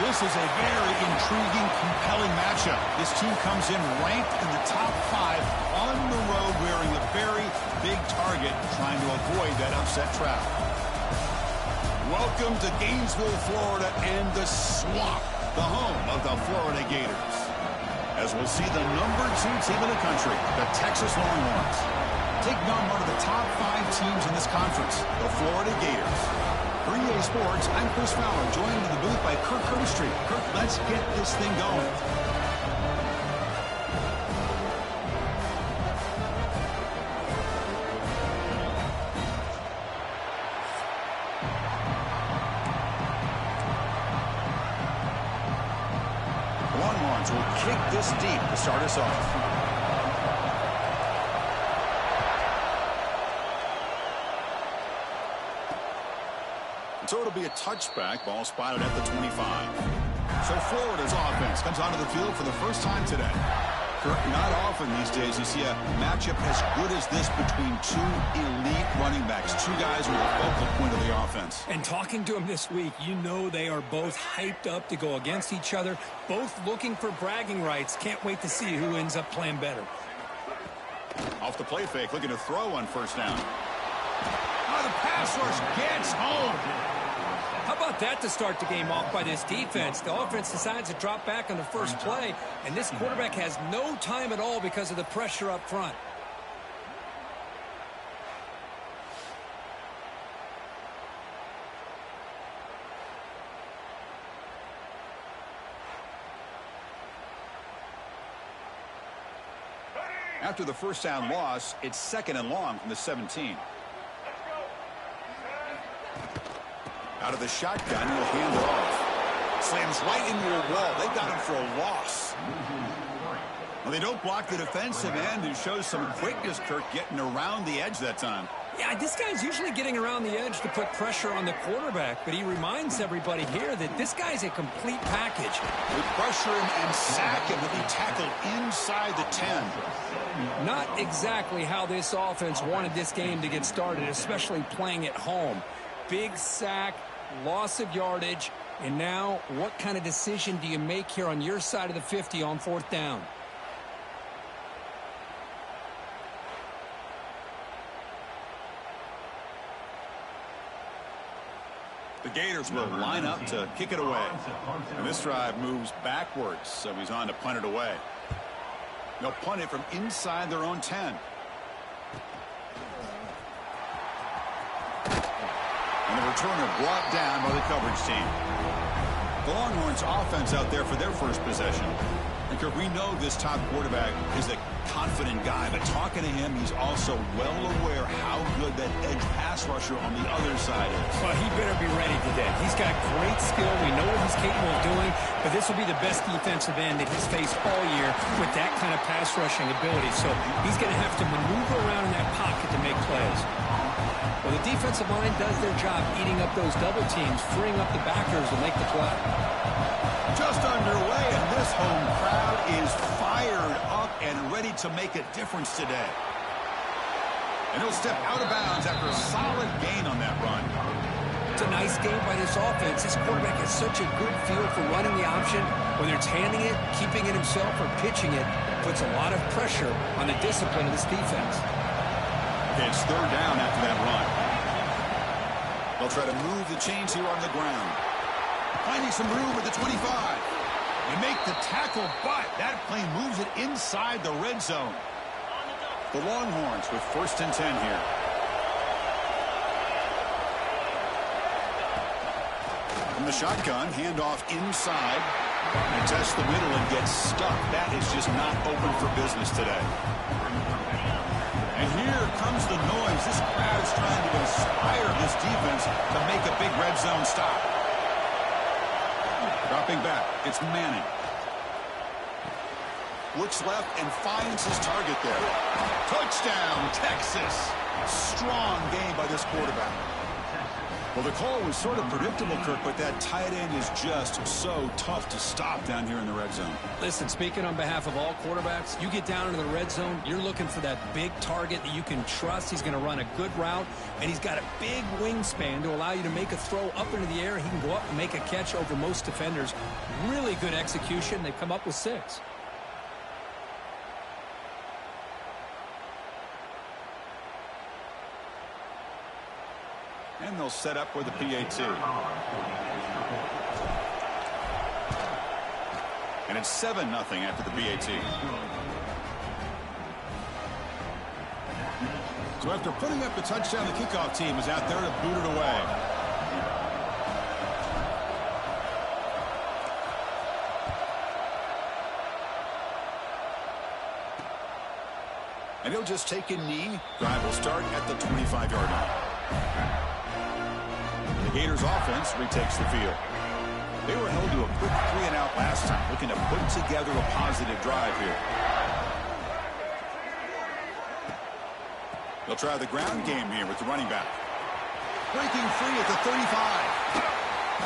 This is a very intriguing, compelling matchup. This team comes in ranked in the top 5 on the road wearing a very big target, trying to avoid that upset trap. Welcome to Gainesville, Florida, and the Swamp, the home of the Florida Gators. As we'll see the number 2 team in the country, the Texas Longhorns, taking on one of the top 5 teams in this conference, the Florida Gators. For EA Sports, I'm Chris Fowler, joined in the booth by Kirk Street. Kirk, let's get this thing going. The Longhorns will kick this deep to start us off. So it'll be a touchback, ball spotted at the 25. So Florida's offense comes onto the field for the first time today. Not often these days you see a matchup as good as this between 2 elite running backs, 2 guys who are the focal point of the offense. And talking to them this week, you know they are both hyped up to go against each other, both looking for bragging rights. Can't wait to see who ends up playing better. Off the play fake, looking to throw on first down. Oh, the pass rush gets home. How about that to start the game off by this defense? The offense decides to drop back on the first play, and this quarterback has no time at all because of the pressure up front. After the first down loss, it's 2nd and long from the 17. Out of the shotgun, he'll hand it off. Slams right into a wall. They got him for a loss. Well, they don't block the defensive end and shows some quickness, Kirk, getting around the edge that time. Yeah, this guy's usually getting around the edge to put pressure on the quarterback, but he reminds everybody here that this guy's a complete package. They pressure him and sack him, and he tackled inside the 10. Not exactly how this offense wanted this game to get started, especially playing at home. Big sack, loss of yardage, and now what kind of decision do you make here on your side of the 50 on 4th down? The Gators will line up to kick it away. And this drive moves backwards, so he's on to punt it away. They'll punt it from inside their own 10. And the returner brought down by the coverage team. The Longhorns offense out there for their first possession. And we know this top quarterback is a confident guy, but talking to him, he's also well aware how good that edge pass rusher on the other side is. Well, he better be ready today. He's got great skill. We know what he's capable of doing, but this will be the best defensive end that he's faced all year with that kind of pass rushing ability. So he's going to have to maneuver around in that pocket to make plays. Well, the defensive line does their job eating up those double teams, freeing up the backers to make the play. Just underway, and this home crowd is fired up and ready to make a difference today. And he'll step out of bounds after a solid gain on that run. It's a nice game by this offense. This quarterback has such a good feel for running the option. Whether it's handing it, keeping it himself, or pitching it, puts a lot of pressure on the discipline of this defense. Okay, it's 3rd down after that run. They'll try to move the chains here on the ground. Finding some room at the 25. They make the tackle, but that play moves it inside the red zone. The Longhorns with 1st and 10 here. From the shotgun, handoff inside. And test the middle and get stuck. That is just not open for business today. And here comes the noise. This crowd is trying to inspire this defense to make a big red zone stop. Dropping back, it's Manning. Looks left and finds his target there. Touchdown, Texas. Strong game by this quarterback. Well, the call was sort of predictable, Kirk, but that tight end is just so tough to stop down here in the red zone. Listen, speaking on behalf of all quarterbacks, you get down into the red zone, you're looking for that big target that you can trust. He's going to run a good route, and he's got a big wingspan to allow you to make a throw up into the air. He can go up and make a catch over most defenders. Really good execution. They've come up with 6. And they'll set up with the PAT. And it's 7-0 after the PAT. So after putting up the touchdown, the kickoff team is out there to boot it away. And he'll just take a knee. Drive will start at the 25-yard line. The Gators offense retakes the field. They were held to a quick 3-and-out last time, looking to put together a positive drive here. They'll try the ground game here with the running back. Breaking free at the 35.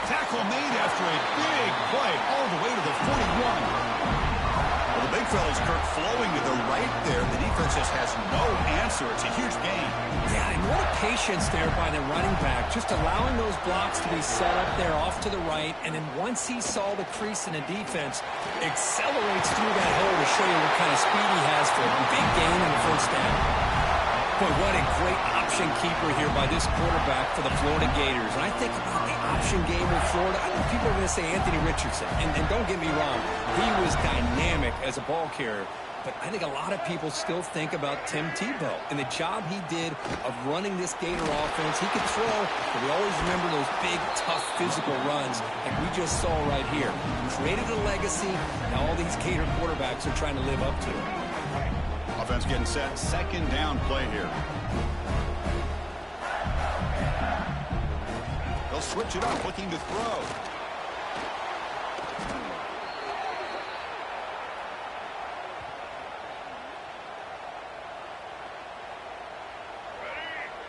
Tackle made after a big play all the way to the 41. Well, the big fella's, Kirk, flowing to the right there. The defense just has no answer. It's a huge gain. Yeah, and what a patience there by the running back, just allowing those blocks to be set up there off to the right, and then once he saw the crease in the defense, accelerates through that hole to show you what kind of speed he has for a big gain in the first down. Boy, what a great option keeper here by this quarterback for the Florida Gators. And I think about the option game with Florida, I think people are going to say Anthony Richardson. And don't get me wrong, he was dynamic as a ball carrier. But I think a lot of people still think about Tim Tebow and the job he did of running this Gator offense. He could throw, but we always remember those big, tough, physical runs like we just saw right here. Created a legacy. Now all these Gator quarterbacks are trying to live up to it. Offense getting set. 2nd down play here. They'll switch it up, looking to throw.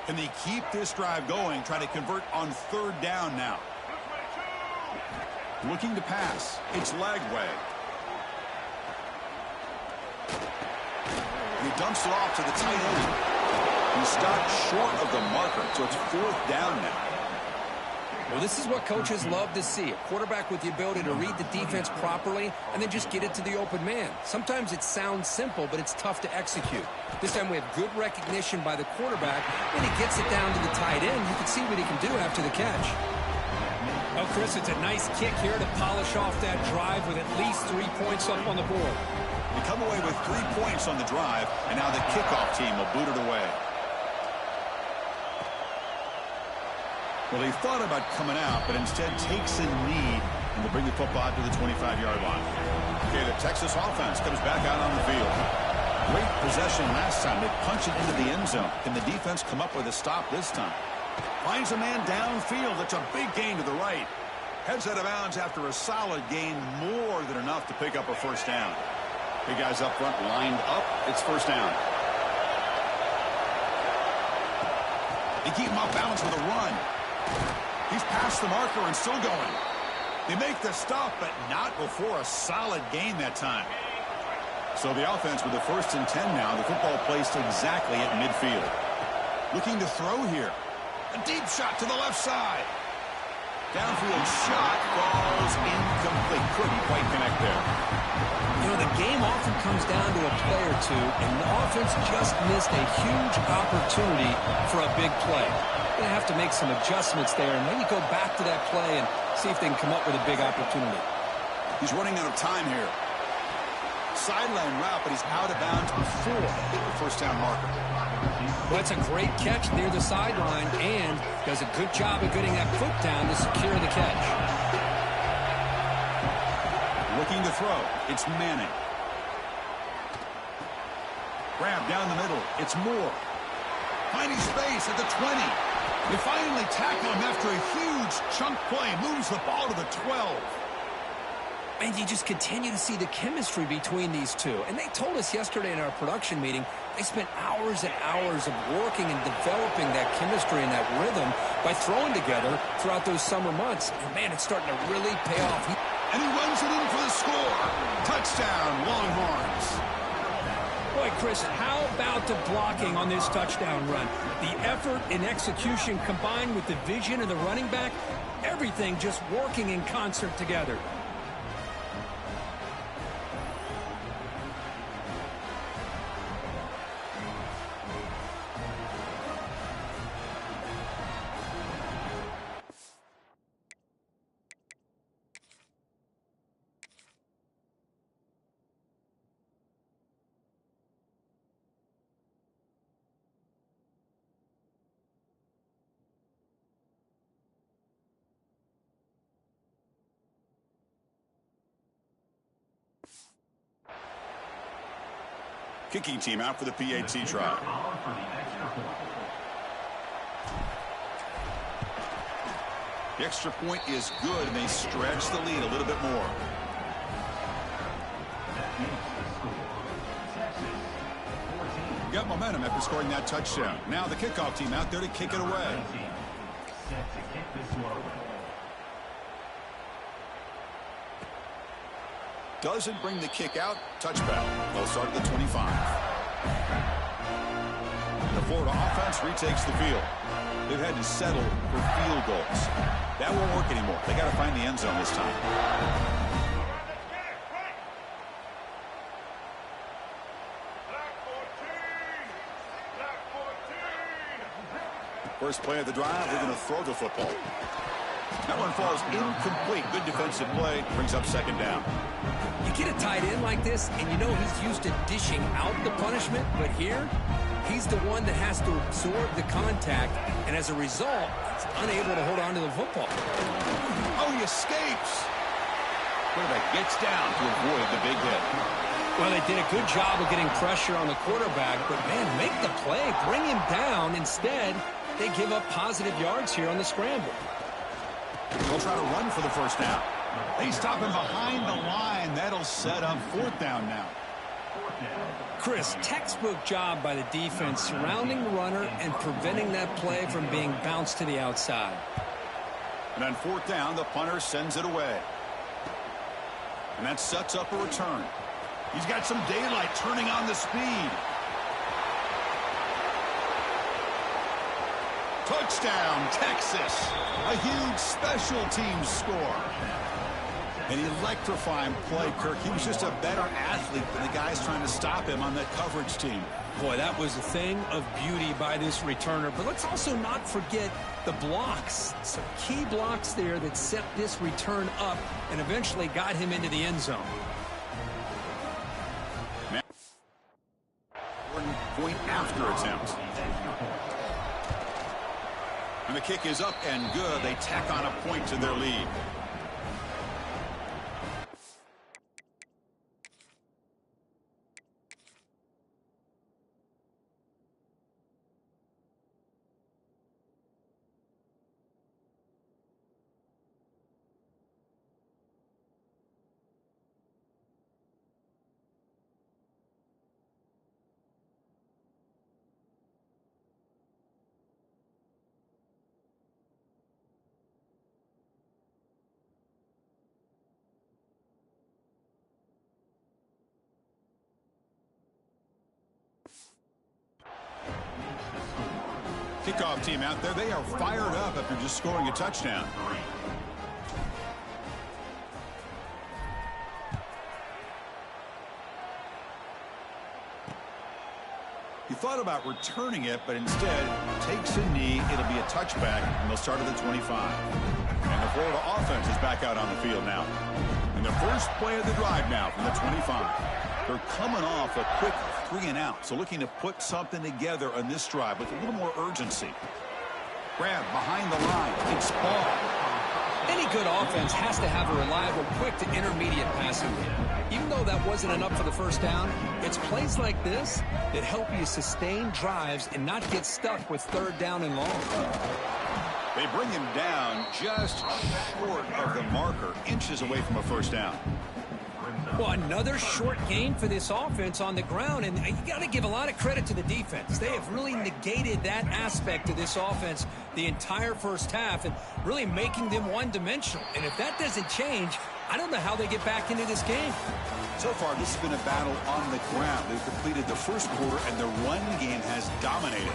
Can they keep this drive going, try to convert on 3rd down now? Looking to pass. It's Lagway. He dumps it off to the tight end. He stopped short of the marker, so it's 4th down now. Well, this is what coaches love to see. A quarterback with the ability to read the defense properly and then just get it to the open man. Sometimes it sounds simple, but it's tough to execute. This time we have good recognition by the quarterback, and he gets it down to the tight end. You can see what he can do after the catch. Oh, Chris, it's a nice kick here to polish off that drive with at least 3 points up on the board. They come away with 3 points on the drive, and now the kickoff team will boot it away. Well, he thought about coming out, but instead takes a knee and will bring the football to the 25-yard line. Okay, the Texas offense comes back out on the field. Great possession last time. They punch it into the end zone. Can the defense come up with a stop this time? Finds a man downfield. It's a big gain to the right. Heads out of bounds after a solid gain, more than enough to pick up a 1st down. Big guys up front lined up. It's 1st down. They keep him off balance with a run. He's past the marker and still going. They make the stop, but not before a solid gain that time. So the offense with the 1st and 10 now. The football placed exactly at midfield. Looking to throw here. A deep shot to the left side. Downfield shot falls incomplete. Couldn't quite connect there. You know, the game often comes down to a play or two, and the offense just missed a huge opportunity for a big play. They're going to have to make some adjustments there and maybe go back to that play and see if they can come up with a big opportunity. He's running out of time here. Sideline route, but he's out of bounds before the 1st down marker. Well, that's a great catch near the sideline and does a good job of getting that foot down to secure the catch. Looking to throw. It's Manning. Grab down the middle. It's Moore. Finding space at the 20. They finally tackle him after a huge chunk play. Moves the ball to the 12. And you just continue to see the chemistry between these two. And they told us yesterday in our production meeting, they spent hours and hours of working and developing that chemistry and that rhythm by throwing together throughout those summer months. And, man, it's starting to really pay off. And he runs it in for the score. Touchdown, Longhorns. Boy, Chris, how about the blocking on this touchdown run? The effort and execution combined with the vision of the running back, everything just working in concert together. Kicking team out for the PAT try. The extra point is good, and they stretch the lead a little bit more. Got momentum after scoring that touchdown. Now the kickoff team out there to kick it away. Doesn't bring the kick out. Touchback. They'll start at the 25. The Florida offense retakes the field. They've had to settle for field goals. That won't work anymore. They got to find the end zone this time. First play of the drive, they're going to throw the football. That one falls incomplete. Good defensive play. Brings up second down. You get a tight end like this, and you know he's used to dishing out the punishment, but here, he's the one that has to absorb the contact, and as a result, he's unable to hold on to the football. Oh, he escapes. Quarterback gets down to avoid the big hit. Well, they did a good job of getting pressure on the quarterback, but, man, make the play. Bring him down. Instead, they give up positive yards here on the scramble. They'll try to run for the first down. They stop him behind the line. That'll set up fourth down now. Chris, textbook job by the defense surrounding the runner and preventing that play from being bounced to the outside. And on fourth down, the punter sends it away. And that sets up a return. He's got some daylight turning on the speed. Touchdown, Texas. A huge special teams score. An electrifying play, Kirk. He was just a better athlete than the guys trying to stop him on that coverage team. Boy, that was a thing of beauty by this returner. But let's also not forget the blocks. Some key blocks there that set this return up and eventually got him into the end zone. Point after attempt. And the kick is up and good. They tack on a point to their lead. Kickoff team out there. They are fired up after just scoring a touchdown. He thought about returning it, but instead takes a knee. It'll be a touchback, and they'll start at the 25. And the Florida offense is back out on the field now. And the first play of the drive now from the 25. They're coming off a quick 3-and-out, so looking to put something together on this drive with a little more urgency. Grab behind the line. It's ball. Any good offense has to have a reliable, quick to intermediate passing game. Even though that wasn't enough for the first down, it's plays like this that help you sustain drives and not get stuck with third down and long. They bring him down just short of the marker, inches away from a first down. Well, another short game for this offense on the ground, and you got to give a lot of credit to the defense. They have really negated that aspect of this offense the entire first half and really making them one-dimensional. And if that doesn't change, I don't know how they get back into this game. So far, this has been a battle on the ground. They've completed the first quarter, and the run game has dominated.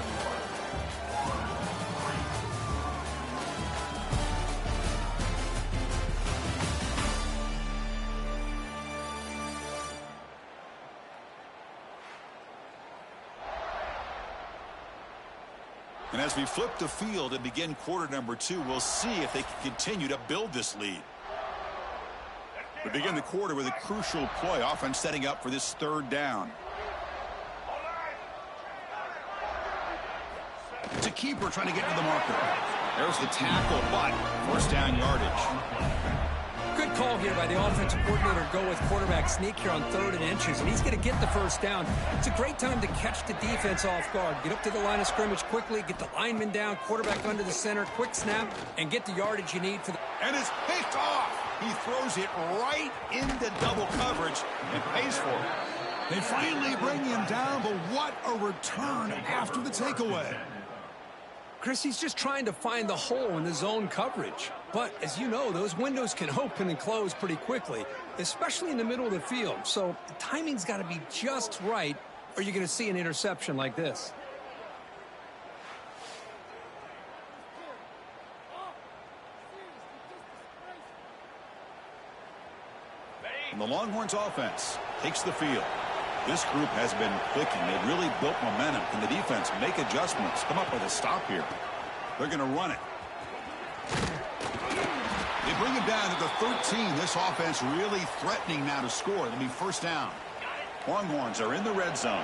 And as we flip the field and begin quarter number 2, we'll see if they can continue to build this lead. We begin the quarter with a crucial play, offense setting up for this third down. It's a keeper trying to get to the marker. There's the tackle, but first down yardage. Good call here by the offensive coordinator. Go with quarterback sneak here on 3rd and inches, and he's going to get the first down. It's a great time to catch the defense off guard. Get up to the line of scrimmage quickly, get the lineman down, quarterback under the center, quick snap, and get the yardage you need for the... And it's picked off. He throws it right into double coverage and pays for it. They finally bring him down, but what a return after the takeaway. Chris, he's just trying to find the hole in the zone coverage. But, as you know, those windows can open and close pretty quickly, especially in the middle of the field. So the timing's got to be just right, or you're going to see an interception like this. And the Longhorns offense takes the field. This group has been clicking. They've really built momentum. Can the defense make adjustments? Come up with a stop here. They're going to run it. They bring it down to the 13. This offense really threatening now to score. It'll be first down. Longhorns are in the red zone.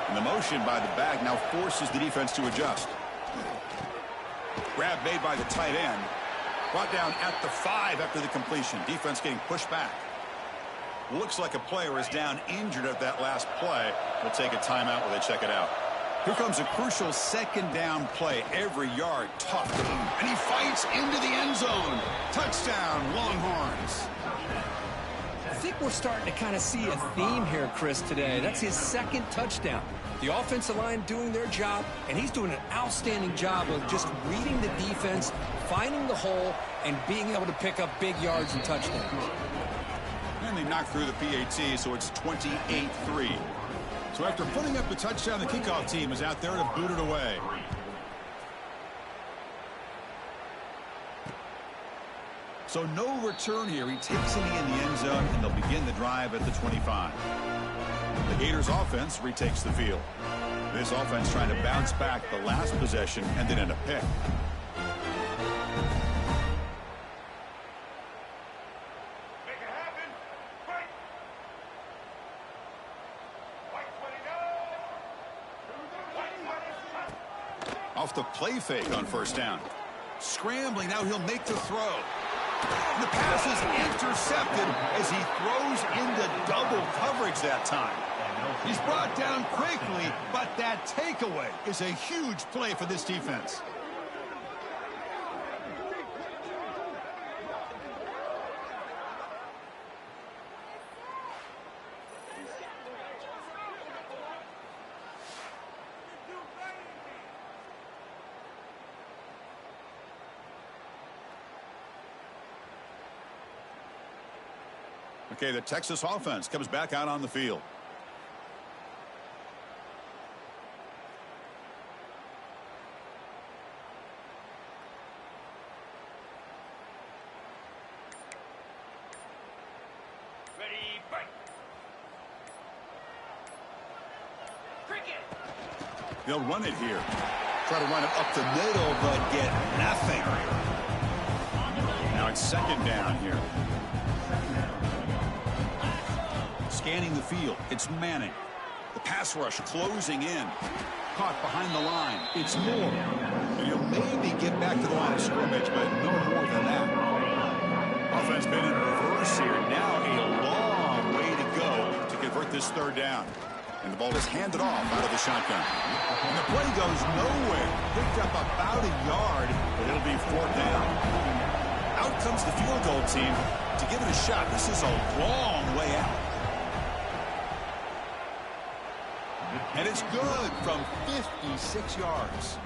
And the motion by the back now forces the defense to adjust. Grab made by the tight end. Brought down at the 5 after the completion. Defense getting pushed back. Looks like a player is down injured at that last play. They'll take a timeout while they check it out. Here comes a crucial second down play. Every yard tough. And he fights into the end zone. Touchdown, Longhorns. I think we're starting to kind of see a theme here, Chris, today. That's his second touchdown. The offensive line doing their job, and he's doing an outstanding job of just reading the defense, finding the hole, and being able to pick up big yards and touchdowns. And they knocked through the PAT, so it's 28-3. So after putting up the touchdown, the kickoff team is out there to boot it away. So no return here. He takes it in the end zone, and they'll begin the drive at the 25. The Gators offense retakes the field. This offense trying to bounce back the last possession and then in a pick. Off the play fake on first down. Scrambling, now he'll make the throw. The pass is intercepted as he throws into double coverage that time. He's brought down quickly, but that takeaway is a huge play for this defense. Okay, the Texas offense comes back out on the field. Ready, break. Cricket. They'll run it here. Try to run it up the middle, but get nothing. Now it's second down here. Scanning the field. It's Manning. The pass rush closing in. Caught behind the line. It's Moore. And he'll maybe get back to the line of scrimmage, but no more than that. Offense been in reverse here. Now a long way to go to convert this third down. And the ball is handed off out of the shotgun. And the play goes nowhere. Picked up about a yard, but it'll be 4th down. Out comes the field goal team to give it a shot. This is a long way out. And it's good from 56 yards.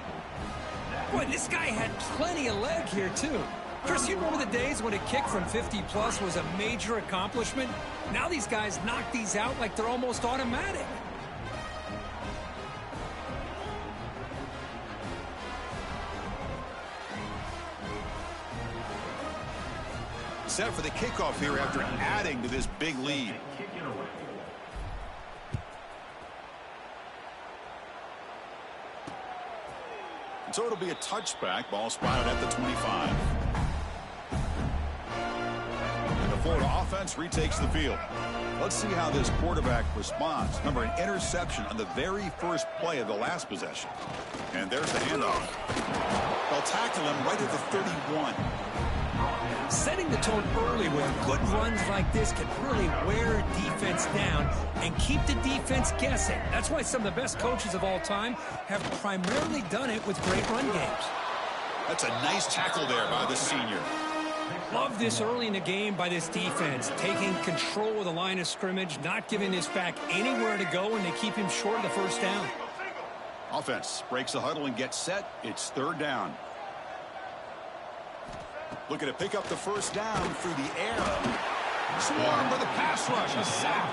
Boy, this guy had plenty of leg here, too. Chris, you remember the days when a kick from 50-plus was a major accomplishment? Now these guys knock these out like they're almost automatic. Set for the kickoff here after adding to this big lead. So it'll be a touchback. Ball spotted at the 25. And the Florida offense retakes the field. Let's see how this quarterback responds. Remember, an interception on the very first play of the last possession. And there's the handoff. They'll tackle him right at the 31. Setting the tone early with good runs like this can really wear a defense down and keep the defense guessing. That's why some of the best coaches of all time have primarily done it with great run games. That's a nice tackle there by the senior. Love this early in the game by this defense, taking control of the line of scrimmage, not giving this back anywhere to go, and they keep him short of the first down. Offense breaks the huddle and gets set. It's 3rd down. Looking to pick up the first down through the air. Swarm with a pass rush. A sack.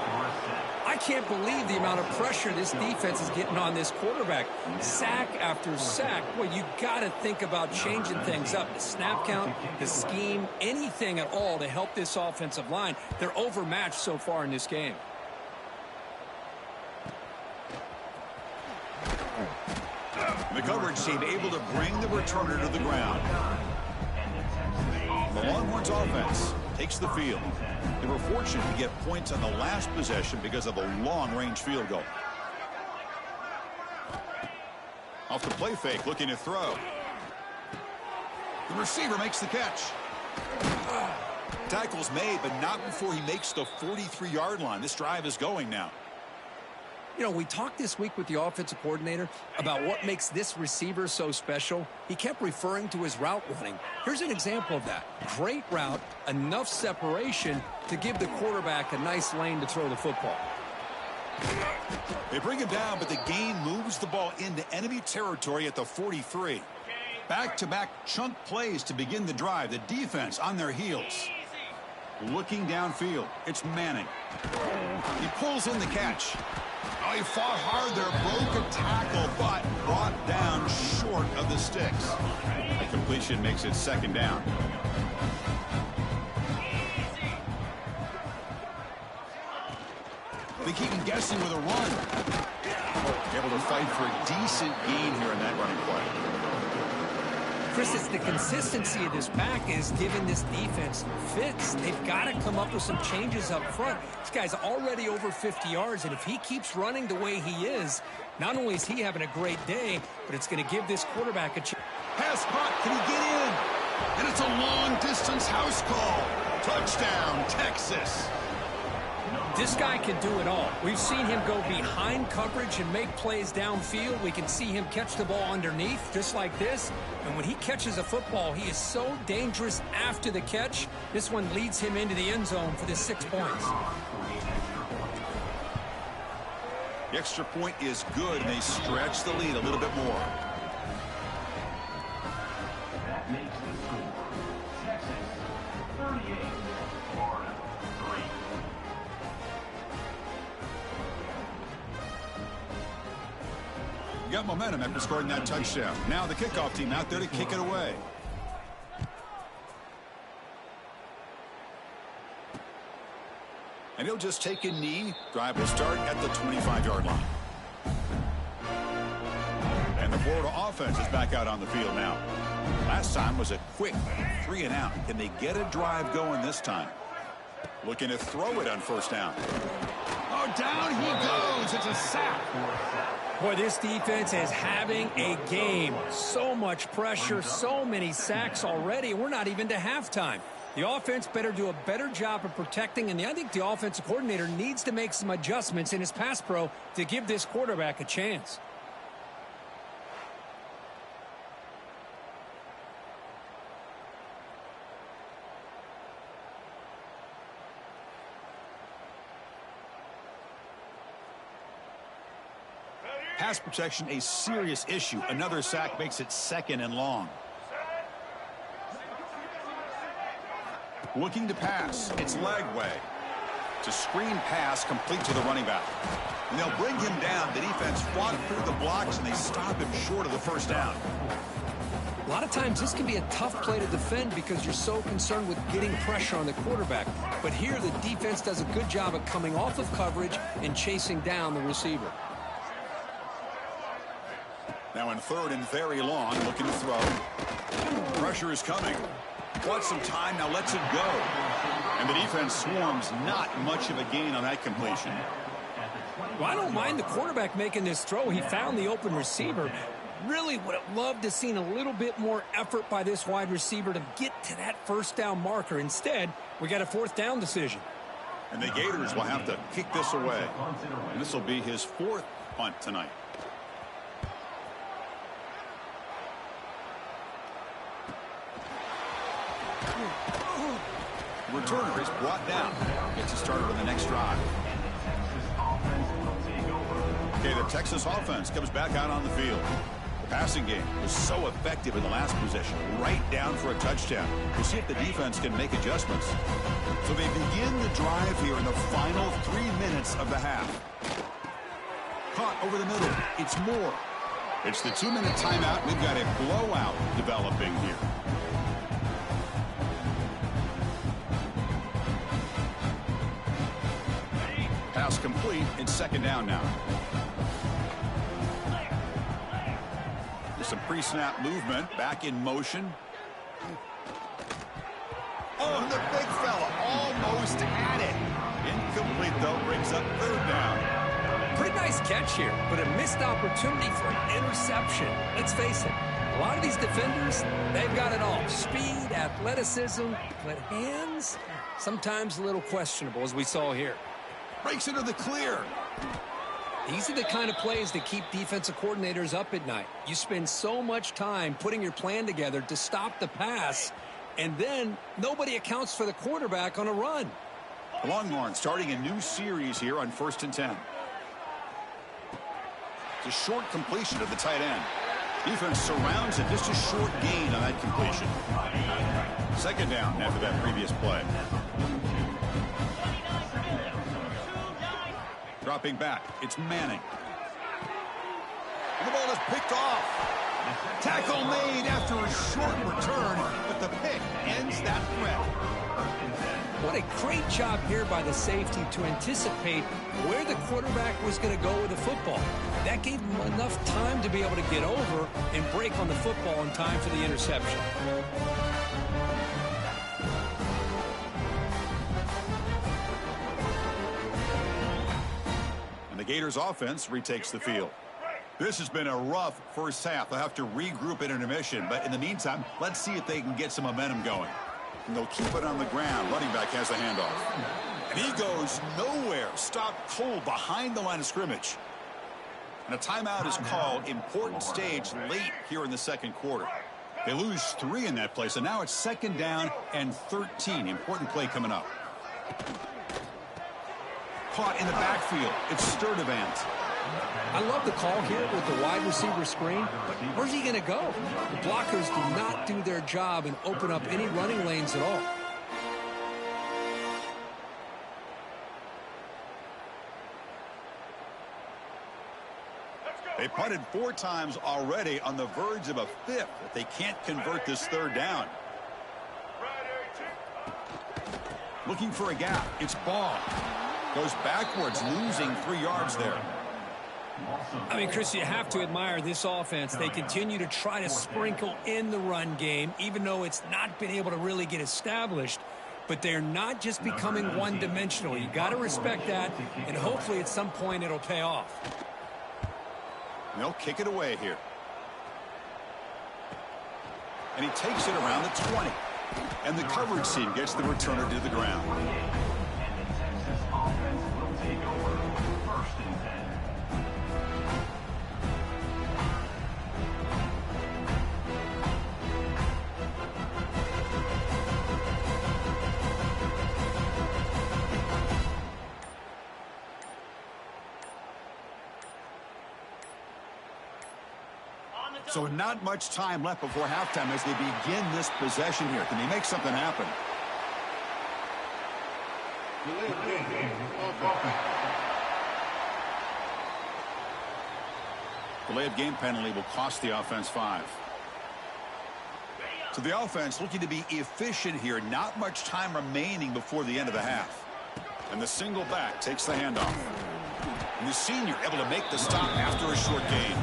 I can't believe the amount of pressure this defense is getting on this quarterback. Sack after sack. Well, you got to think about changing things up. The snap count, the scheme, anything at all to help this offensive line. They're overmatched so far in this game. The coverage team able to bring the returner to the ground. The Longhorns offense takes the field. They were fortunate to get points on the last possession because of a long-range field goal. Off the play fake, looking to throw. The receiver makes the catch. Tackle's made, but not before he makes the 43-yard line. This drive is going now. You know, we talked this week with the offensive coordinator about what makes this receiver so special. He kept referring to his route running. Here's an example of that. Great route, enough separation to give the quarterback a nice lane to throw the football. They bring him down, but the game moves the ball into enemy territory at the 43. Back-to-back chunk plays to begin the drive. The defense on their heels. Looking downfield. It's Manning. He pulls in the catch. Oh, he fought hard there, broke a tackle, but brought down short of the sticks. The completion makes it 2nd down. They keep him guessing with a run. Able to fight for a decent gain here in that running play. Chris, it's the consistency of this back is giving this defense fits. They've got to come up with some changes up front. This guy's already over 50 yards, and if he keeps running the way he is, not only is he having a great day, but it's going to give this quarterback a chance. Pass caught. Can he get in? And it's a long-distance house call. Touchdown, Texas. This guy can do it all. We've seen him go behind coverage and make plays downfield. We can see him catch the ball underneath, just like this. And when he catches a football, he is so dangerous after the catch. This one leads him into the end zone for the 6 points. The extra point is good, and they stretch the lead a little bit more. That makes the score Texas 38, Florida 3. You got momentum after scoring that touchdown. Now the kickoff team out there to kick it away. And he'll just take a knee. Drive will start at the 25-yard line. And the Florida offense is back out on the field now. Last time was a quick 3-and-out. Can they get a drive going this time? Looking to throw it on 1st down. Oh, down he goes. It's a sack. Boy, this defense is having a game. So much pressure, so many sacks already. We're not even to halftime. The offense better do a better job of protecting, and I think the offensive coordinator needs to make some adjustments in his pass pro to give this quarterback a chance. Pass protection, a serious issue. Another sack makes it 2nd and long. Looking to pass. It's leg way. It's a screen pass complete to the running back. And they'll bring him down. The defense fought through the blocks, and they stop him short of the first down. A lot of times this can be a tough play to defend because you're so concerned with getting pressure on the quarterback. But here the defense does a good job of coming off of coverage and chasing down the receiver. Now in 3rd and very long, looking to throw. Pressure is coming. Wants some time, now lets it go. And the defense swarms. Not much of a gain on that completion. Well, I don't mind the quarterback making this throw. He found the open receiver. Really would have loved to seen a little bit more effort by this wide receiver to get to that first down marker. Instead, we got a 4th down decision. And the Gators will have to kick this away. And this will be his 4th punt tonight. Returner is brought down. Gets us started on the next drive. Okay, the Texas offense comes back out on the field. The passing game was so effective in the last possession, right down for a touchdown. We'll see if the defense can make adjustments. So they begin the drive here in the final 3 minutes of the half. Caught over the middle. It's Moore. It's the 2-minute timeout. We've got a blowout developing here. Pass complete. It's 2nd down now. There's some pre-snap movement. Back in motion. Oh, and the big fella almost at it. Incomplete, though. Brings up 3rd down. Pretty nice catch here, but a missed opportunity for an interception. Let's face it, a lot of these defenders, they've got it all. Speed, athleticism, but hands, sometimes a little questionable, as we saw here. Breaks into the clear. These are the kind of plays that keep defensive coordinators up at night. You spend so much time putting your plan together to stop the pass, and then nobody accounts for the quarterback on a run. The Longhorns starting a new series here on 1st and 10. It's a short completion of the tight end. Defense surrounds it. Just a short gain on that completion. 2nd down after that previous play. Dropping back. It's Manning. And the ball is picked off. Tackle made after a short return, but the pick ends that threat. What a great job here by the safety to anticipate where the quarterback was going to go with the football. That gave him enough time to be able to get over and break on the football in time for the interception. And the Gators offense retakes the field. This has been a rough first half. They'll have to regroup at intermission, but in the meantime, let's see if they can get some momentum going. And they'll keep it on the ground. Running back has the handoff. And he goes nowhere. Stopped cold behind the line of scrimmage. And a timeout is called. Important stage late here in the 2nd quarter. They lose 3 in that play, so now it's 2nd down and 13. Important play coming up. Caught in the backfield. It's Sturdivant. I love the call here with the wide receiver screen, but where's he going to go? The blockers do not do their job and open up any running lanes at all. They punted 4 times already, on the verge of a 5th, but they can't convert this 3rd down. Looking for a gap. It's Ball. Goes backwards, losing 3 yards there. I mean, Chris, you have to admire this offense. They continue to try to sprinkle in the run game, even though it's not been able to really get established. But they're not just becoming one-dimensional. You got to respect that, and hopefully at some point it'll pay off. They'll kick it away here. And he takes it around the 20. And the coverage team gets the returner to the ground. And the Texas offense will take over. 1st and 10. So not much time left before halftime as they begin this possession here. Can they make something happen? Delay of game penalty will cost the offense 5. So the offense looking to be efficient here. Not much time remaining before the end of the half. And the single back takes the handoff. And the senior able to make the stop after a short gain.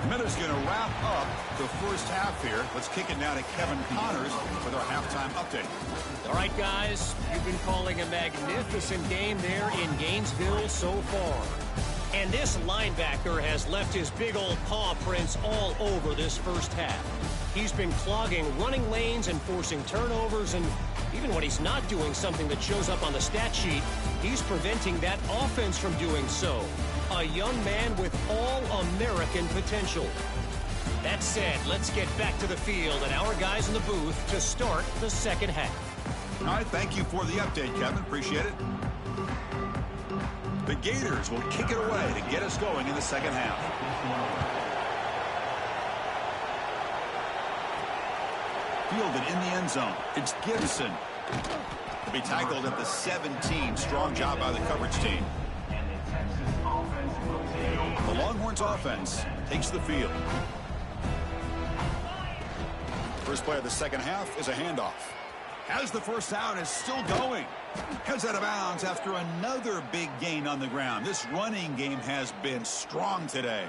Minutes going to wrap up the first half here. Let's kick it now to Kevin Connors with our halftime update. All right, guys, you've been calling a magnificent game there in Gainesville so far. And this linebacker has left his big old paw prints all over this first half. He's been clogging running lanes and forcing turnovers, and even when he's not doing something that shows up on the stat sheet, he's preventing that offense from doing so. A young man with all-American potential. That said, let's get back to the field and our guys in the booth to start the second half. All right, thank you for the update, Kevin. Appreciate it. The Gators will kick it away to get us going in the second half. Fielded in the end zone. It's Gibson. He'll be tackled at the 17. Strong job by the coverage team. The Longhorns offense takes the field. First play of the second half is a handoff. Has the first down, is still going. Heads out of bounds after another big gain on the ground. This running game has been strong today.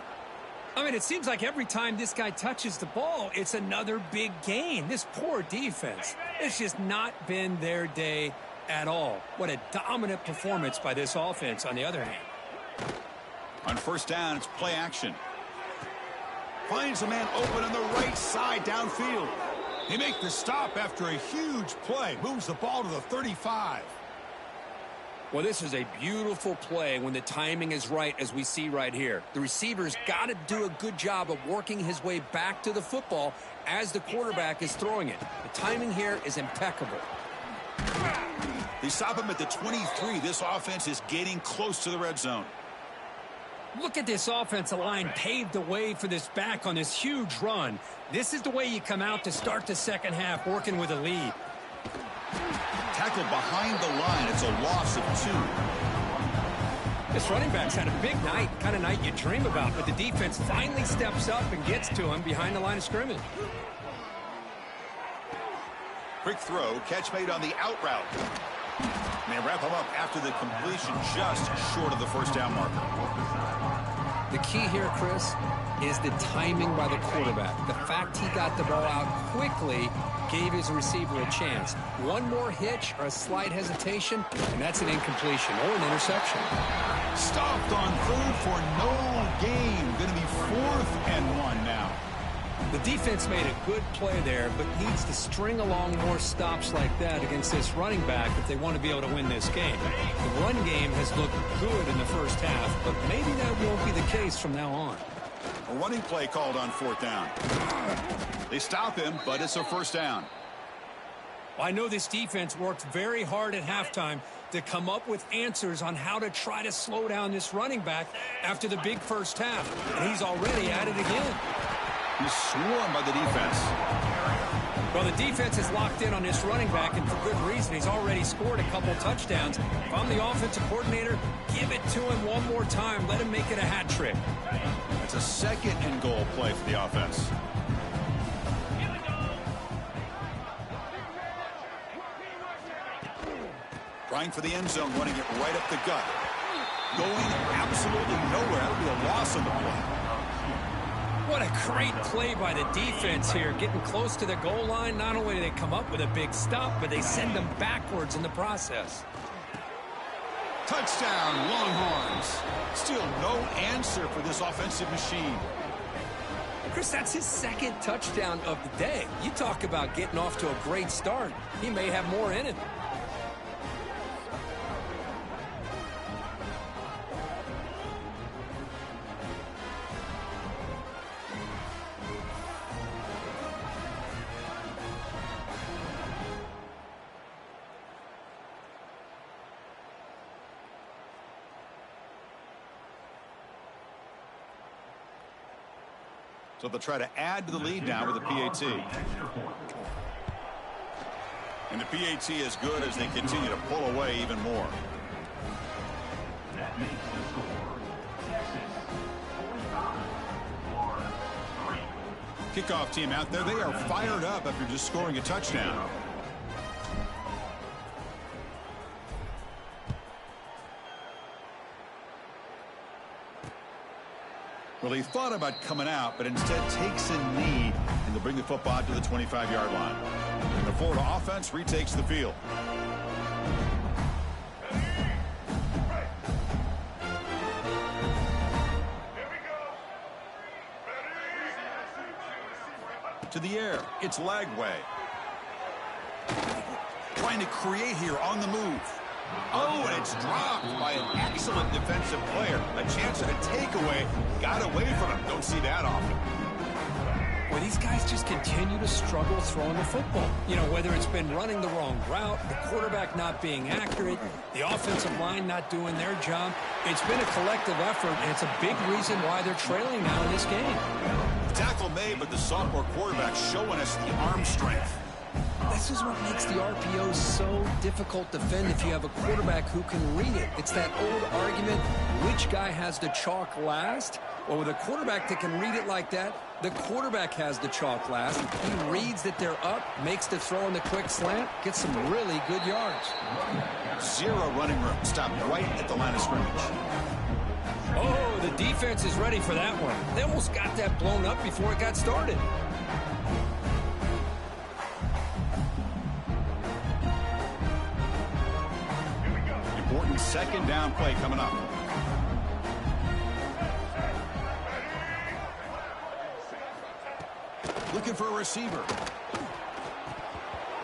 I mean, it seems like every time this guy touches the ball, it's another big gain. This poor defense, it's just not been their day at all. What a dominant performance by this offense on the other hand. On first down, it's play action. Finds a man open on the right side downfield. He makes the stop after a huge play. Moves the ball to the 35. Well, this is a beautiful play when the timing is right, as we see right here. The receiver's got to do a good job of working his way back to the football as the quarterback is throwing it. The timing here is impeccable. They stop him at the 23. This offense is getting close to the red zone. Look at this offensive line paved the way for this back on this huge run. This is the way you come out to start the second half, working with a lead. Tackled behind the line. It's a loss of 2. This running back's had a big night, kind of night you dream about, but the defense finally steps up and gets to him behind the line of scrimmage. Quick throw, catch made on the out route. And they wrap him up after the completion just short of the first down marker. The key here, Chris, is the timing by the quarterback. The fact he got the ball out quickly gave his receiver a chance. One more hitch or a slight hesitation, and that's an incompletion or an interception. Stopped on third for no gain. Going to be 4th and 1 now. The defense made a good play there, but needs to string along more stops like that against this running back if they want to be able to win this game. The run game has looked good in the first half, but maybe that won't be the case from now on. A running play called on 4th down. They stop him, but it's a first down. Well, I know this defense worked very hard at halftime to come up with answers on how to try to slow down this running back after the big first half, and he's already at it again. He's swarmed by the defense. Well, the defense is locked in on this running back, and for good reason. He's already scored a couple touchdowns. If I'm the offensive coordinator, give it to him one more time. Let him make it a hat trick. It's a 2nd and goal play for the offense. Trying for the end zone, running it right up the gut. Going absolutely nowhere. That would be a loss on the play. What a great play by the defense here. Getting close to the goal line, not only do they come up with a big stop, but they send them backwards in the process. Touchdown, Longhorns. Still no answer for this offensive machine. Chris, that's his second touchdown of the day. You talk about getting off to a great start. He may have more in him. So they'll try to add to the lead now with the PAT. And the PAT is good as they continue to pull away even more. That makes the score Texas 45, Florida 3. Kickoff team out there, they are fired up after just scoring a touchdown. Well, he thought about coming out, but instead takes a knee, and they'll bring the football to the 25-yard line. And the Florida offense retakes the field. To the air, it's Lagway. Trying to create here on the move. Oh, and it's dropped by an excellent defensive player. A chance at a takeaway. Got away from him. Don't see that often. Well, these guys just continue to struggle throwing the football. You know, whether it's been running the wrong route, the quarterback not being accurate, the offensive line not doing their job. It's been a collective effort, and it's a big reason why they're trailing now in this game. Tackle made, but the sophomore quarterback showing us the arm strength. This is what makes the RPO so difficult to defend if you have a quarterback who can read it. It's that old argument, which guy has the chalk last? Well, with a quarterback that can read it like that, the quarterback has the chalk last. He reads that they're up, makes the throw in the quick slant, gets some really good yards. Zero running room. Stopped right at the line of scrimmage. Oh, the defense is ready for that one. They almost got that blown up before it got started. Important second down play coming up. Looking for a receiver.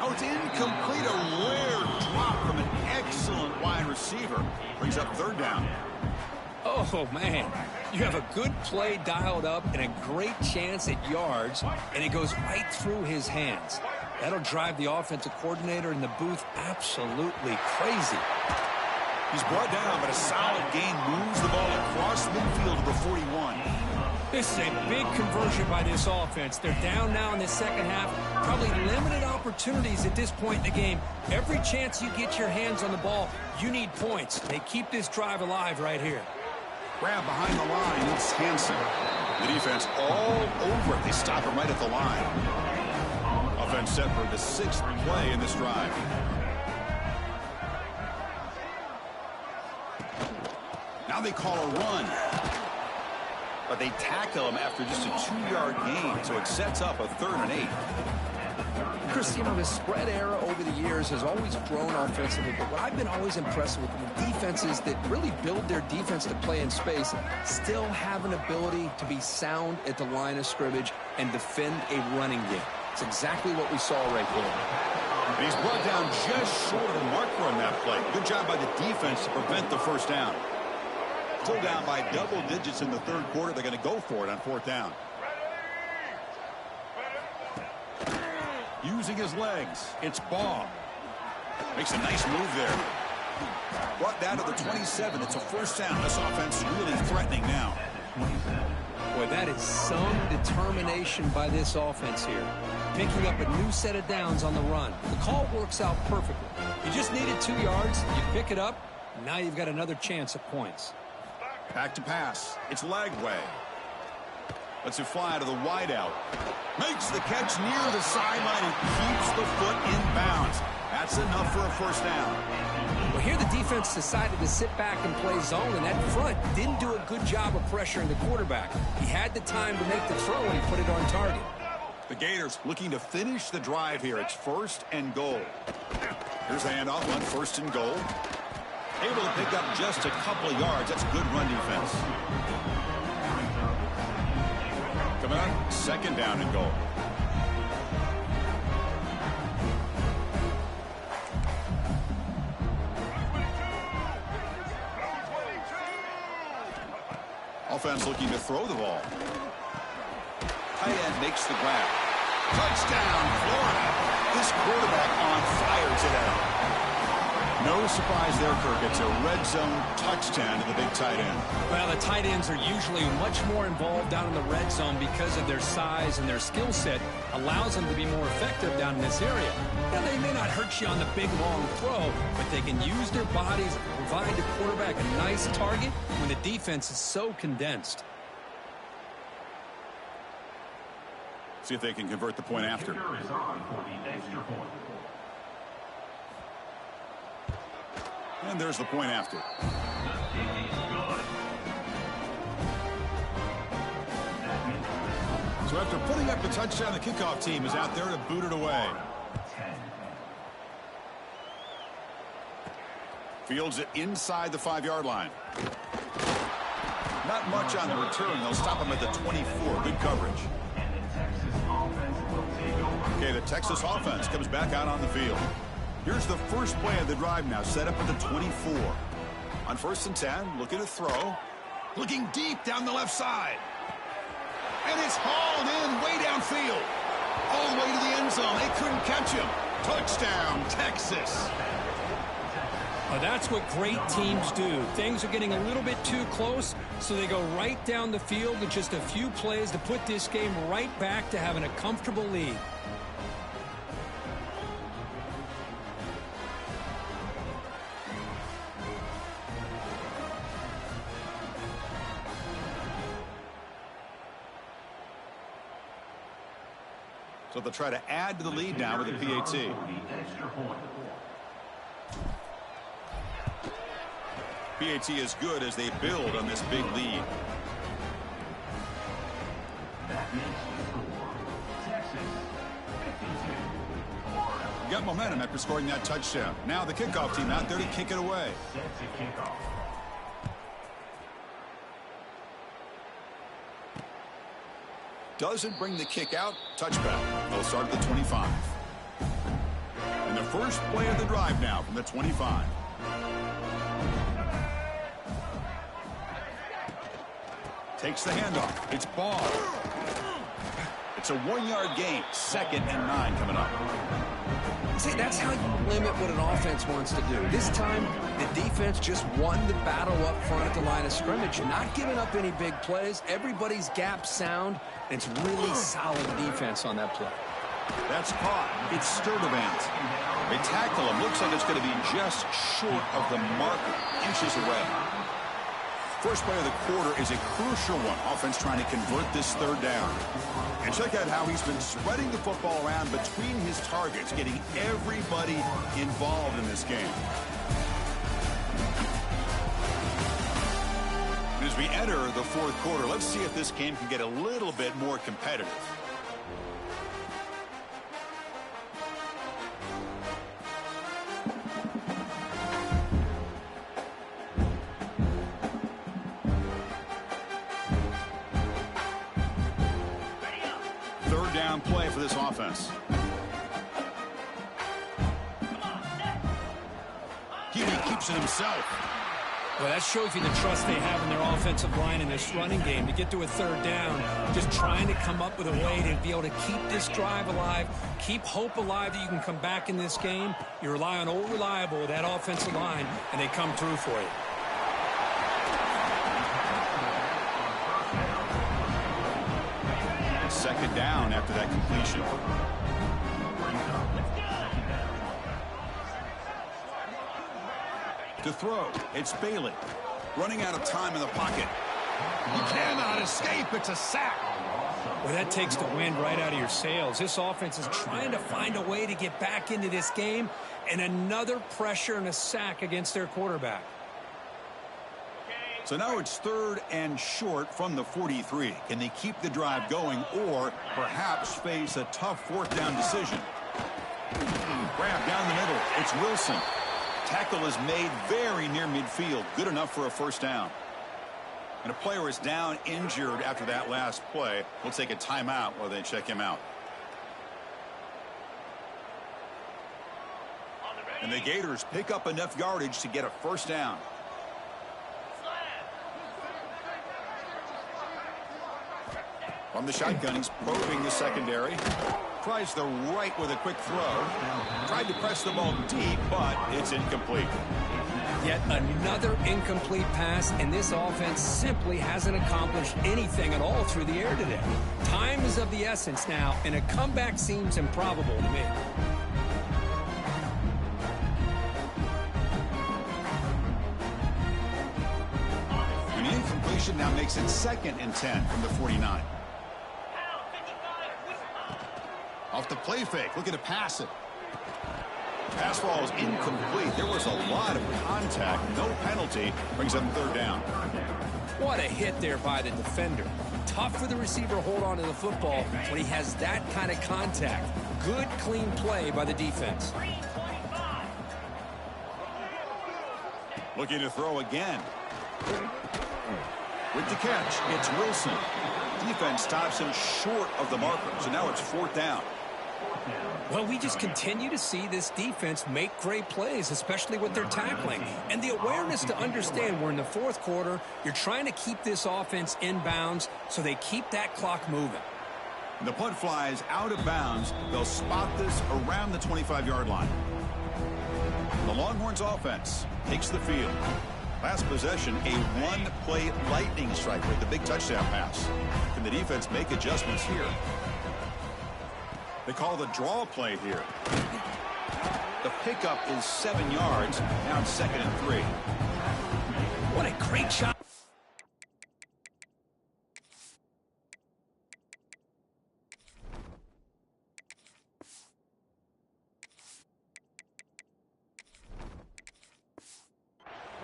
Oh, it's incomplete. A rare drop from an excellent wide receiver. Brings up third down. Oh, man. You have a good play dialed up and a great chance at yards, and it goes right through his hands. That'll drive the offensive coordinator in the booth absolutely crazy. He's brought down, but a solid gain moves the ball across midfield to the 41. This is a big conversion by this offense. They're down now in the second half. Probably limited opportunities at this point in the game. Every chance you get your hands on the ball, you need points. They keep this drive alive right here. Grab behind the line. It's Hansen. The defense all over it. They stop him right at the line. Offense set for the sixth play in this drive. Now they call a run. But they tackle him after just a 2-yard gain, so it sets up a 3rd and 8. Chris, you know, the spread era over the years has always grown offensively, but what I've been always impressed with defenses that really build their defense to play in space still have an ability to be sound at the line of scrimmage and defend a running game. It's exactly what we saw right there. And he's brought down just short of the marker on that play. Good job by the defense to prevent the first down. Still down by double digits in the third quarter. They're going to go for it on 4th down. Using his legs, it's Baugh. Makes a nice move there. Brought down to the 27. It's a first down. This offense really threatening now. Boy, that is some determination by this offense here. Picking up a new set of downs on the run. The call works out perfectly. You just needed 2 yards. You pick it up. Now you've got another chance at points. Back to pass. It's Lagway. Lets it fly to the wideout. Makes the catch near the sideline and keeps the foot in bounds. That's enough for a first down. Well, here the defense decided to sit back and play zone, and that front didn't do a good job of pressuring the quarterback. He had the time to make the throw, and he put it on target. The Gators looking to finish the drive here. It's 1st and goal. Here's the handoff on 1st and goal. Able to pick up just a couple of yards. That's good run defense. Coming up, second down and goal. Offense looking to throw the ball. Tight end makes the grab. Touchdown, Florida. This quarterback on fire today. No surprise there, Kirk. It's a red zone touchdown to the big tight end. Well, the tight ends are usually much more involved down in the red zone because of their size and their skill set allows them to be more effective down in this area. Now, they may not hurt you on the big, long throw, but they can use their bodies and provide the quarterback a nice target when the defense is so condensed. See if they can convert the point after. Kicker is on for the extra point. And there's the point after. The kick is good. That means So after putting up the touchdown, the kickoff team is out there to boot it away. 10. Fields it inside the 5-yard line. Not much on the return. They'll stop him at the 24. Good coverage. And the Texas offense will take over. Okay, the Texas offense comes back out on the field. Here's the first play of the drive now, set up at the 24. On 1st and 10, looking to throw. Looking deep down the left side. And it's hauled in way downfield. All the way to the end zone. They couldn't catch him. Touchdown, Texas. Well, that's what great teams do. Things are getting a little bit too close, so they go right down the field with just a few plays to put this game right back to having a comfortable lead. So they'll try to add to the lead now with a PAT. The extra point. PAT is good as they build on this big lead. That makes the score. Texas 52. Florida Got momentum after scoring that touchdown. Now the kickoff team out there to kick it away. set to kick off. Doesn't bring the kick out. Touchback. They'll start at the 25. And the first play of the drive now from the 25. Takes the handoff. It's ball. It's a 1-yard gain. 2nd and 9 coming up. See, that's how you limit what an offense wants to do. This time, the defense just won the battle up front at the line of scrimmage. Not giving up any big plays. Everybody's gap sound. It's really solid defense on that play. That's caught. It's Sturdivant. They tackle him. Looks like it's going to be just short of the marker. Inches away. First play of the quarter is a crucial one. Offense trying to convert this 3rd down. And check out how he's been spreading the football around between his targets, getting everybody involved in this game. And as we enter the 4th quarter, let's see if this game can get a little bit more competitive. Play for this offense. He keeps it himself. Well, that shows you the trust they have in their offensive line and this running game to get to a 3rd down, just trying to come up with a way to be able to keep this drive alive, keep hope alive that you can come back in this game. You rely on old reliable with that offensive line, and they come through for you. Second down after that completion. To throw, it's Bailey. Running out of time in the pocket. He cannot escape. It's a sack. Well, that takes the wind right out of your sails. This offense is trying to find a way to get back into this game, and another pressure and a sack against their quarterback. So now it's 3rd and short from the 43. Can they keep the drive going or perhaps face a tough 4th down decision? Grab down the middle. It's Wilson. Tackle is made very near midfield. Good enough for a 1st down. And a player is down injured after that last play. We'll take a timeout while they check him out. And the Gators pick up enough yardage to get a first down. From the shotgun, he's probing the secondary. Tries the right with a quick throw. Tried to press the ball deep, but it's incomplete. Yet another incomplete pass, and this offense simply hasn't accomplished anything at all through the air today. Time is of the essence now, and a comeback seems improbable to me. And the incompletion now makes it 2nd and 10 from the 49. Off the play fake, looking to pass it. Pass ball is incomplete. There was a lot of contact. No penalty. Brings up 3rd down. What a hit there by the defender. Tough for the receiver to hold on to the football when he has that kind of contact. Good, clean play by the defense. Looking to throw again. With the catch, it's Wilson. Defense stops him short of the marker, so now it's 4th down. Well, we just continue to see this defense make great plays, especially with their tackling. And the awareness to understand we're in the 4th quarter, you're trying to keep this offense in bounds so they keep that clock moving. The punt flies out of bounds. They'll spot this around the 25-yard line. The Longhorns offense takes the field. Last possession, a one-play lightning strike with the big touchdown pass. Can the defense make adjustments here? They call the draw play here. The pickup is 7 yards. Now it's 2nd and 3. What a great shot.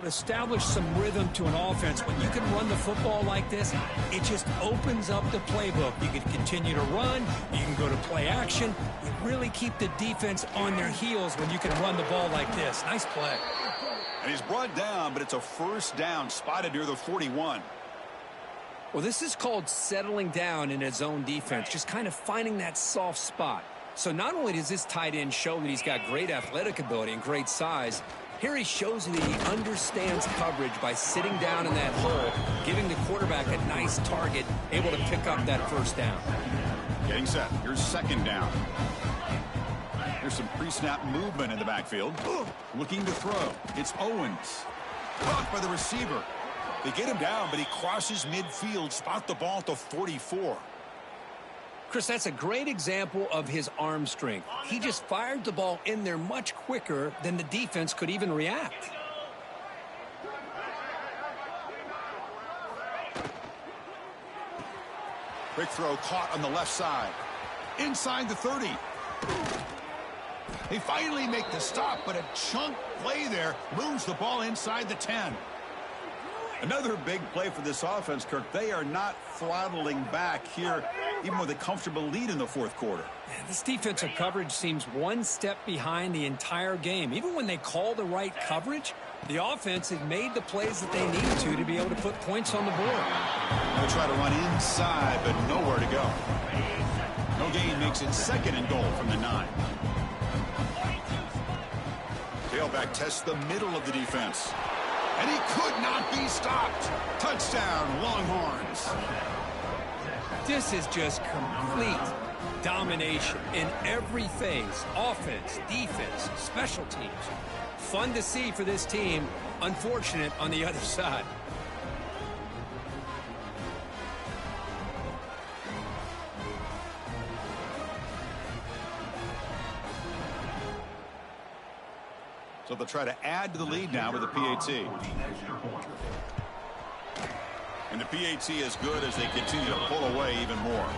Establish some rhythm to an offense. When you can run the football like this, it just opens up the playbook. You can continue to run. You can go to play action. You really keep the defense on their heels when you can run the ball like this. Nice play. And he's brought down, but it's a 1st down spotted near the 41. Well, this is called settling down in his own defense, just kind of finding that soft spot. So not only does this tight end show that he's got great athletic ability and great size, here he shows that he understands coverage by sitting down in that hole, giving the quarterback a nice target, able to pick up that 1st down. Getting set. Here's 2nd down. Here's some pre-snap movement in the backfield. Looking to throw. It's Owens. Caught by the receiver. They get him down, but he crosses midfield. Spot the ball at the 44. Chris, that's a great example of his arm strength. He just fired the ball in there much quicker than the defense could even react. Quick throw caught on the left side. Inside the 30. They finally make the stop, but a chunk play there moves the ball inside the 10. Another big play for this offense, Kirk. They are not throttling back here, even with a comfortable lead in the 4th quarter. Man, this defensive coverage seems one step behind the entire game. Even when they call the right coverage, the offense has made the plays that they need to be able to put points on the board. They'll try to run inside, but nowhere to go. No gain makes it 2nd and goal from the 9. Tailback tests the middle of the defense. And he could not be stopped. Touchdown, Longhorns. This is just complete domination in every phase. Offense, defense, special teams. Fun to see for this team. Unfortunate on the other side. So they'll try to add to the lead now with the PAT. And the PAT is good as they continue to pull away even more.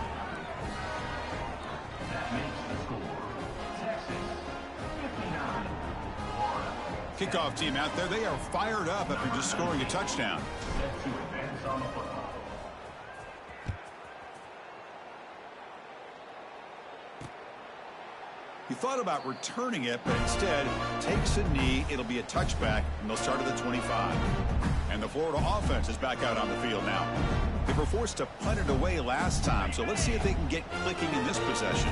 Kickoff team out there. They are fired up after just scoring a touchdown. He thought about returning it, but instead takes a knee. It'll be a touchback, and they'll start at the 25. And the Florida offense is back out on the field now. They were forced to punt it away last time, so let's see if they can get clicking in this possession.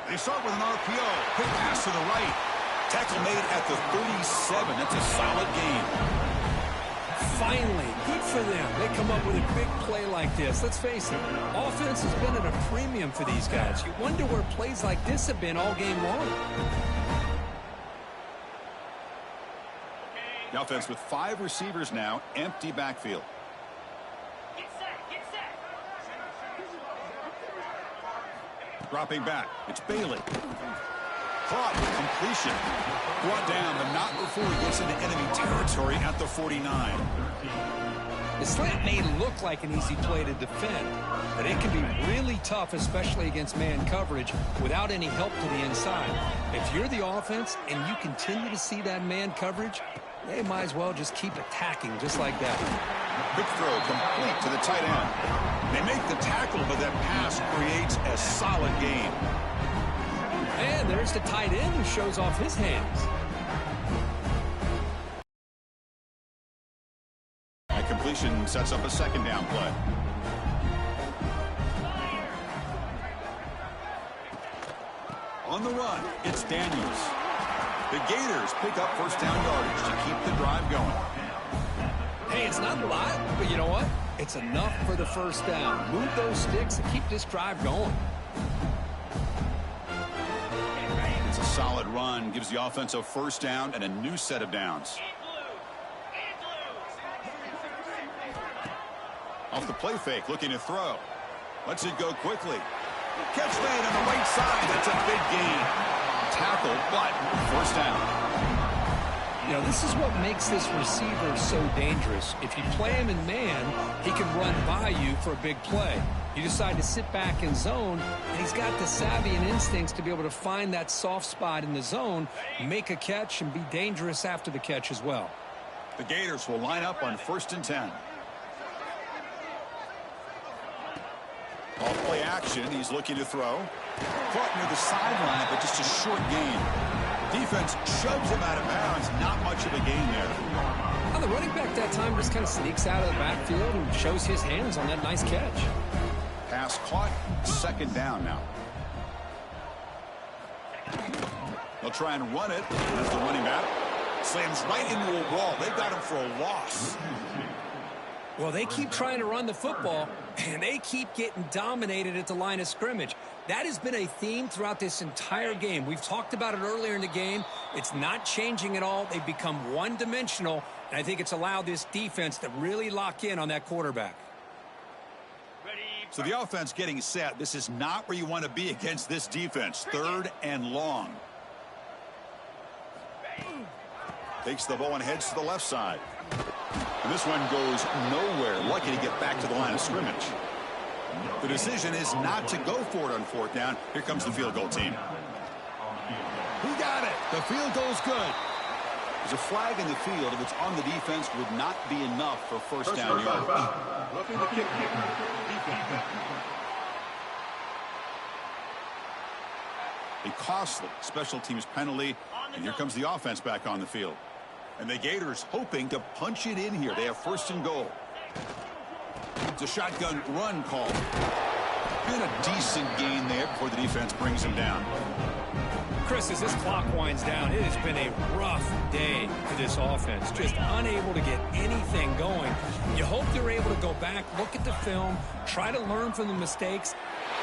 They start with an RPO. Quick pass to the right. Tackle made at the 37. That's a solid gain. Finally, good for them. They come up with a big play like this. Let's face it, offense has been at a premium for these guys. You wonder where plays like this have been all game long. The offense with 5 receivers now, empty backfield. Get set, get set. Dropping back, it's Bailey. Caught, completion. Brought down, but not before he gets into enemy territory at the 49. The slant may look like an easy play to defend, but it can be really tough, especially against man coverage, without any help to the inside. If you're the offense and you continue to see that man coverage, they might as well just keep attacking just like that. Quick throw complete to the tight end. They make the tackle, but that pass creates a solid gain. And there's the tight end who shows off his hands. That completion sets up a second down play. On the run, it's Daniels. The Gators pick up first down yardage to keep the drive going. Hey, it's not a lot, but you know what? It's enough for the first down. Move those sticks and keep this drive going. It's a solid run, gives the offense a first down and a new set of downs. Off the play fake, looking to throw. Lets it go quickly. Catch made on the right side. That's a big gain. Tackle, but first down. You know, this is what makes this receiver so dangerous. If you play him in man, he can run by you for a big play. You decide to sit back in zone, and he's got the savvy and instincts to be able to find that soft spot in the zone, make a catch, and be dangerous after the catch as well. The Gators will line up on 1st and 10. Off play action, he's looking to throw. Caught near the sideline, but just a short gain. Defense shoves him out of bounds. Not much of a gain there. Well, the running back that time just kind of sneaks out of the backfield and shows his hands on that nice catch. Pass caught, second down now. They'll try and run it as the running back slams right into a wall. They've got him for a loss. Well, they keep trying to run the football, and they keep getting dominated at the line of scrimmage. That has been a theme throughout this entire game. We've talked about it earlier in the game. It's not changing at all. They've become one-dimensional, and I think it's allowed this defense to really lock in on that quarterback. So the offense getting set. This is not where you want to be against this defense. 3rd and long. Takes the ball and heads to the left side. And this one goes nowhere. Lucky to get back to the line of scrimmage. The decision is not to go for it on 4th down. Here comes the field goal team. He got it. The field goal's good. There's a flag in the field. If it's on the defense, would not be enough for first down yardage. Looking to kick defense. A costly special teams penalty. And here comes the offense back on the field. And the Gators hoping to punch it in here. They have 1st and goal. It's a shotgun run call. And a decent gain there before the defense brings him down. Chris, as this clock winds down, it has been a rough day for this offense. Just unable to get anything going. You hope they're able to go back, look at the film, try to learn from the mistakes.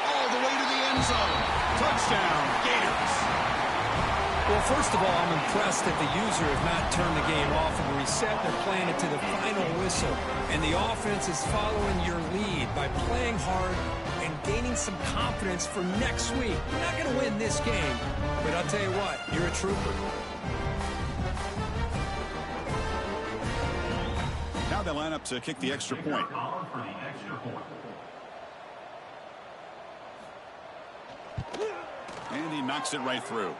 All the way to the end zone. Touchdown, Gators. Well, first of all, I'm impressed that the user has not turned the game off and reset. They're playing it to the final whistle. And the offense is following your lead by playing hard and gaining some confidence for next week. You're not going to win this game, but I'll tell you what, you're a trooper. Now they line up to kick the extra point. And he knocks it right through.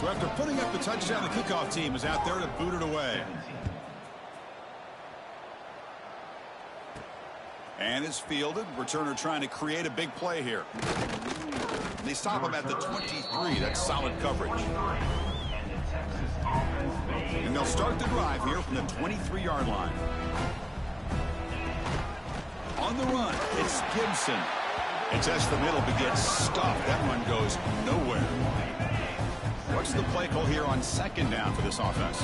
So after putting up the touchdown, the kickoff team is out there to boot it away. And it's fielded. Returner trying to create a big play here. They stop him at the 23. That's solid coverage. And they'll start the drive here from the 23-yard line. On the run, it's Gibson. It's as the middle begins stuffed. That run goes nowhere. What's the play call here on second down for this offense?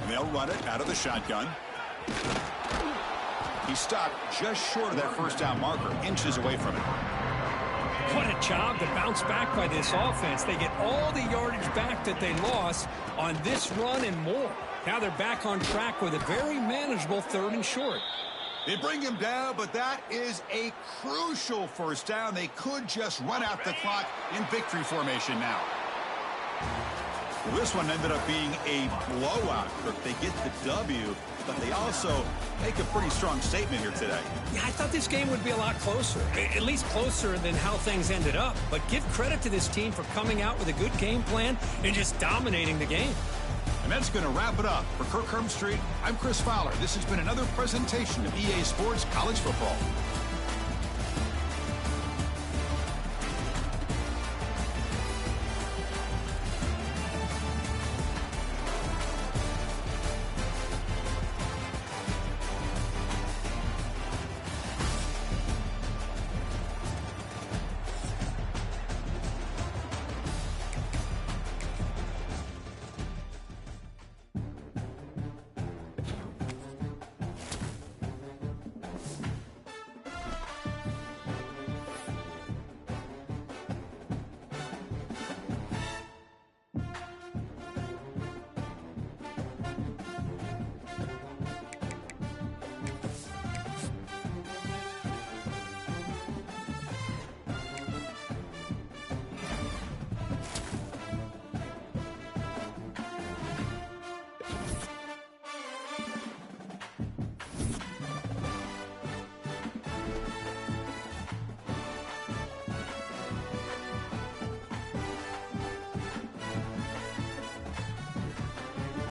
And they'll run it out of the shotgun. He stopped just short of that first down marker, inches away from it. What a job to bounce back by this offense. They get all the yardage back that they lost on this run and more. Now they're back on track with a very manageable 3rd and short. They bring him down, but that is a crucial first down. They could just run out the clock in victory formation now. Well, this one ended up being a blowout. They get the W, but they also make a pretty strong statement here today. Yeah, I thought this game would be a lot closer, at least closer than how things ended up. But give credit to this team for coming out with a good game plan and just dominating the game. And that's going to wrap it up. For Kirk Street, I'm Chris Fowler. This has been another presentation of EA Sports College Football.